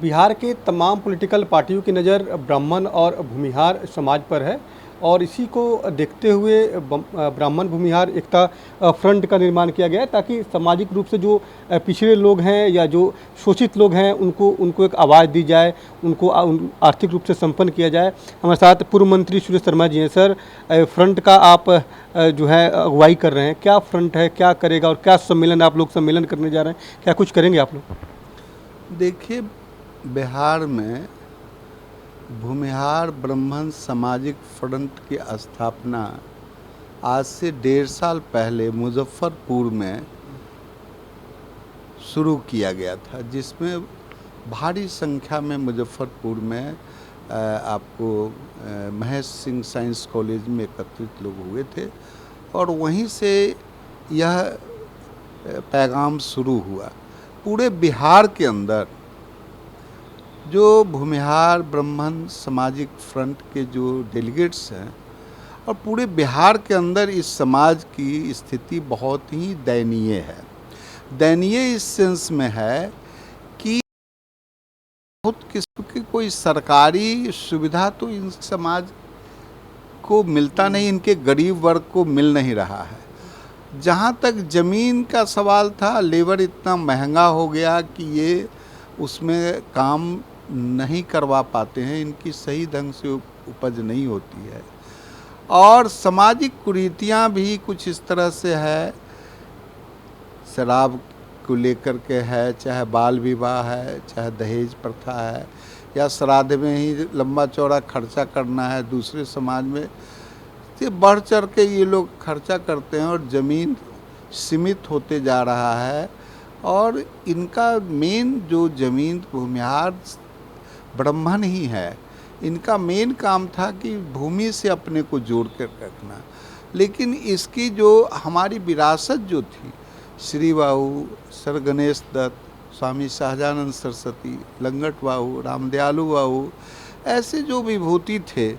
बिहार के तमाम पॉलिटिकल पार्टियों की नज़र ब्राह्मण और भूमिहार समाज पर है और इसी को देखते हुए ब्राह्मण भूमिहार एकता फ्रंट का निर्माण किया गया है ताकि सामाजिक रूप से जो पिछड़े लोग हैं या जो शोषित लोग हैं उनको उनको एक आवाज़ दी जाए, उनको आर्थिक रूप से संपन्न किया जाए। हमारे साथ पूर्व मंत्री सुरेश शर्मा जी हैं। सर, फ्रंट का आप जो है अगुवाई कर रहे हैं, क्या फ्रंट है, क्या करेगा और क्या सम्मेलन आप लोग सम्मेलन करने जा रहे हैं, क्या कुछ करेंगे आप लोग? देखिए, बिहार में भूमिहार ब्राह्मण सामाजिक फ्रंट की स्थापना आज से 1.5 साल पहले मुजफ्फरपुर में शुरू किया गया था, जिसमें भारी संख्या में मुजफ्फरपुर में आपको महेश सिंह साइंस कॉलेज में एकत्रित लोग हुए थे और वहीं से यह पैगाम शुरू हुआ। पूरे बिहार के अंदर जो भूमिहार ब्राह्मण सामाजिक फ्रंट के जो डेलीगेट्स हैं और पूरे बिहार के अंदर इस समाज की स्थिति बहुत ही दयनीय है। दयनीय इस सेंस में है कि बहुत किस्म की कोई सरकारी सुविधा तो इन समाज को मिलता नहीं, इनके गरीब वर्ग को मिल नहीं रहा है। जहाँ तक ज़मीन का सवाल था, लेबर इतना महंगा हो गया कि ये उसमें काम नहीं करवा पाते हैं, इनकी सही ढंग से उपज नहीं होती है और सामाजिक कुरीतियाँ भी कुछ इस तरह से है, शराब को लेकर के है, चाहे बाल विवाह है, चाहे दहेज प्रथा है या श्राद्ध में ही लंबा चौड़ा खर्चा करना है दूसरे समाज में, ये बढ़ चढ़ के ये लोग खर्चा करते हैं और ज़मीन सीमित होते जा रहा है। और इनका मेन जो ज़मीन भूमिहार ब्राह्मण ही है, इनका मेन काम था कि भूमि से अपने को जोड़ कर रखना, लेकिन इसकी जो हमारी विरासत जो थी, श्री बाहू, सर गणेश दत्त, स्वामी शाहजानंद सरस्वती, लंगट बाहू, रामदयालु बाहू, ऐसे जो विभूति थे,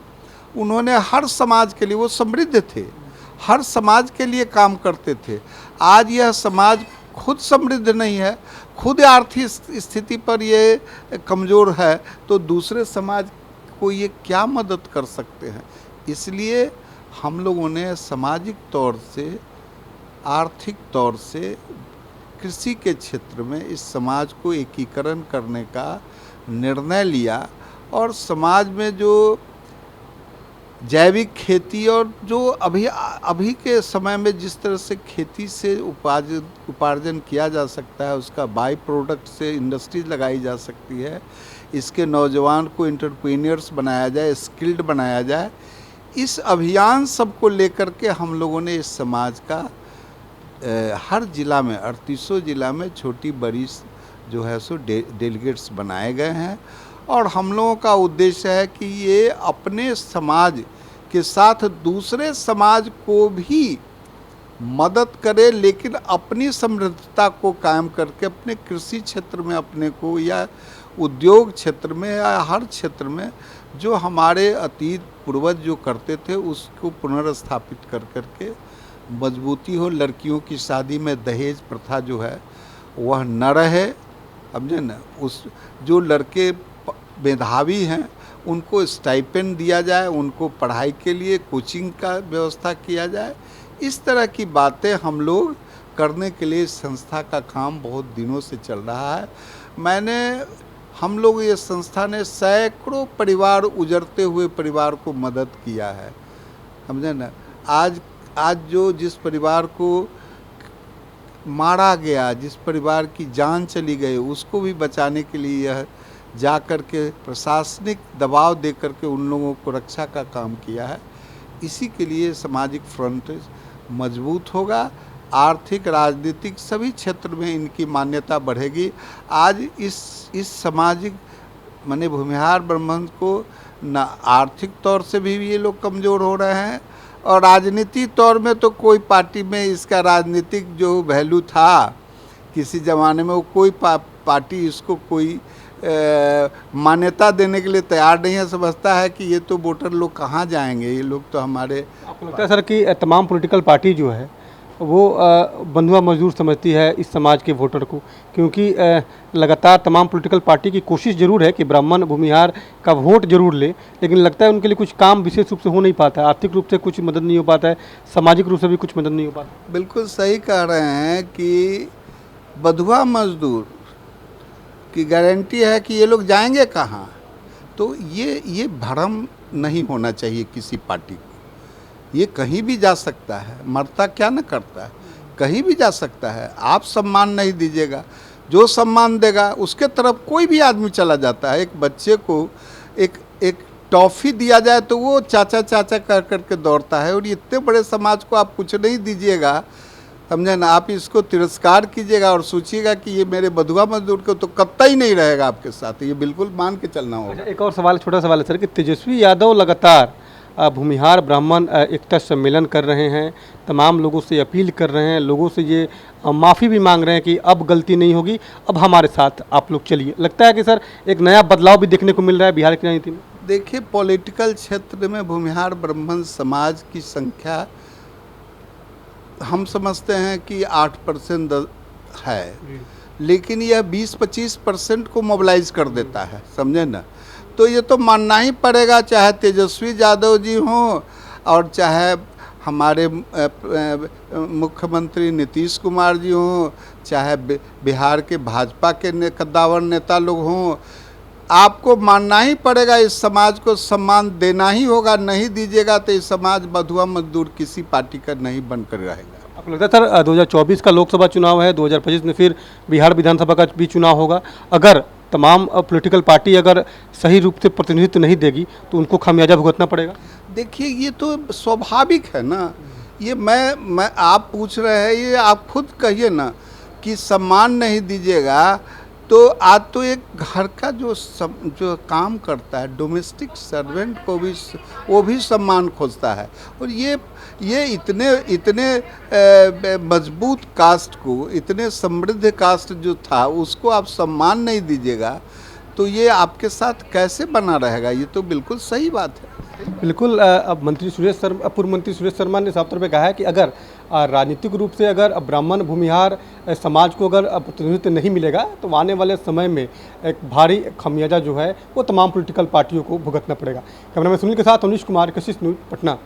उन्होंने हर समाज के लिए, वो समृद्ध थे, हर समाज के लिए काम करते थे। आज यह समाज खुद समृद्ध नहीं है, खुद आर्थिक स्थिति पर ये कमज़ोर है, तो दूसरे समाज को ये क्या मदद कर सकते हैं। इसलिए हम लोगों ने सामाजिक तौर से, आर्थिक तौर से, कृषि के क्षेत्र में इस समाज को एकीकरण करने का निर्णय लिया और समाज में जो जैविक खेती और जो अभी के समय में जिस तरह से खेती से उपार्जन किया जा सकता है, उसका बाई प्रोडक्ट से इंडस्ट्रीज लगाई जा सकती है, इसके नौजवान को एंटरप्रेन्योर्स बनाया जाए, स्किल्ड बनाया जाए, इस अभियान सबको लेकर के हम लोगों ने इस समाज का हर ज़िला में 38 ज़िला में छोटी बड़ी जो है सो डेलीगेट्स बनाए गए हैं और हम लोगों का उद्देश्य है कि ये अपने समाज के साथ दूसरे समाज को भी मदद करे, लेकिन अपनी समृद्धता को कायम करके अपने कृषि क्षेत्र में अपने को या उद्योग क्षेत्र में या हर क्षेत्र में जो हमारे अतीत पूर्वज जो करते थे उसको पुनर्स्थापित कर करके मजबूती हो। लड़कियों की शादी में दहेज प्रथा जो है वह न रहे, समझे न, उस जो लड़के मेधावी हैं उनको स्टाइपेंड दिया जाए, उनको पढ़ाई के लिए कोचिंग का व्यवस्था किया जाए। इस तरह की बातें हम लोग करने के लिए संस्था का काम बहुत दिनों से चल रहा है। हम लोग ये संस्था ने सैकड़ों परिवार, उजड़ते हुए परिवार को मदद किया है, समझे ना। आज जो जिस परिवार को मारा गया, जिस परिवार की जान चली गई, उसको भी बचाने के लिए यह जा कर के प्रशासनिक दबाव दे कर के उन लोगों को रक्षा का काम किया है। इसी के लिए सामाजिक फ्रंट मजबूत होगा, आर्थिक, राजनीतिक सभी क्षेत्र में इनकी मान्यता बढ़ेगी। आज इस सामाजिक माने भूमिहार ब्राह्मण को न आर्थिक तौर से भी ये लोग कमज़ोर हो रहे हैं और राजनीतिक तौर में तो कोई पार्टी में इसका राजनीतिक जो वैल्यू था किसी ज़माने में, वो कोई पार्टी इसको कोई मान्यता देने के लिए तैयार नहीं है। समझता है कि ये तो वोटर लोग कहाँ जाएंगे, ये लोग तो हमारे। आपको लगता है सर कि तमाम पॉलिटिकल पार्टी जो है वो बंधुआ मजदूर समझती है इस समाज के वोटर को, क्योंकि लगातार तमाम पॉलिटिकल पार्टी की कोशिश ज़रूर है कि ब्राह्मण भूमिहार का वोट जरूर ले, लेकिन लगता है उनके लिए कुछ काम विशेष रूप से हो नहीं पाता है, आर्थिक रूप से कुछ मदद नहीं हो पाता है, सामाजिक रूप से भी कुछ मदद नहीं हो पाता। बिल्कुल सही कह रहे हैं कि बंधुआ मजदूर की गारंटी है कि ये लोग जाएंगे कहाँ। तो ये भ्रम नहीं होना चाहिए किसी पार्टी को। ये कहीं भी जा सकता है, मरता क्या न करता है, कहीं भी जा सकता है। आप सम्मान नहीं दीजिएगा, जो सम्मान देगा उसके तरफ कोई भी आदमी चला जाता है। एक बच्चे को एक टॉफ़ी दिया जाए तो वो चाचा चाचा कर करके दौड़ता है, और इतने बड़े समाज को आप कुछ नहीं दीजिएगा, समझे ना, आप इसको तिरस्कार कीजिएगा और सोचिएगा कि ये मेरे बंधुआ मजदूर को तो कतई नहीं रहेगा आपके साथ। ये बिल्कुल मान के चलना होगा। एक और सवाल, छोटा सवाल है सर, कि तेजस्वी यादव लगातार भूमिहार ब्राह्मण एकता सम्मेलन कर रहे हैं, तमाम लोगों से अपील कर रहे हैं, लोगों से ये माफ़ी भी मांग रहे हैं कि अब गलती नहीं होगी, अब हमारे साथ आप लोग चलिए। लगता है कि सर एक नया बदलाव भी देखने को मिल रहा है बिहार की राजनीति में। देखिए, पॉलिटिकल क्षेत्र में भूमिहार ब्राह्मण समाज की संख्या हम समझते हैं कि 8% है, लेकिन यह 20-25% को मोबिलाइज कर देता है, समझे ना। तो ये तो मानना ही पड़ेगा, चाहे तेजस्वी यादव जी हों और चाहे हमारे मुख्यमंत्री नीतीश कुमार जी हों, चाहे बिहार के भाजपा के कद्दावर नेता लोग हों, आपको मानना ही पड़ेगा, इस समाज को सम्मान देना ही होगा। नहीं दीजिएगा तो इस समाज बंधुआ मजदूर किसी पार्टी का नहीं बनकर रहेगा। आपको लगता है सर 2024 का लोकसभा चुनाव है, 2025 में फिर बिहार विधानसभा का भी चुनाव होगा, अगर तमाम पॉलिटिकल पार्टी अगर सही रूप से प्रतिनिधित्व नहीं देगी तो उनको खामियाजा भुगतना पड़ेगा? देखिए, ये तो स्वाभाविक है ना। ये मैं आप पूछ रहे हैं, ये आप खुद कहिए ना कि सम्मान नहीं दीजिएगा तो आज तो एक घर का जो काम करता है, डोमेस्टिक सर्वेंट को भी वो भी सम्मान खोजता है। और ये इतने मजबूत कास्ट को, इतने समृद्ध कास्ट जो था, उसको आप सम्मान नहीं दीजिएगा तो ये आपके साथ कैसे बना रहेगा। ये तो बिल्कुल सही बात है। बिल्कुल। अब पूर्व मंत्री सुरेश शर्मा ने साफ तौर पे कहा है कि अगर राजनीतिक रूप से अगर ब्राह्मण भूमिहार समाज को अगर प्रतिनिधित्व नहीं मिलेगा तो आने वाले समय में एक भारी खमियाजा जो है वो तमाम पॉलिटिकल पार्टियों को भुगतना पड़ेगा। कैमरामैन सुनील के साथ अनिश कुमार, कशिश न्यूज़, पटना।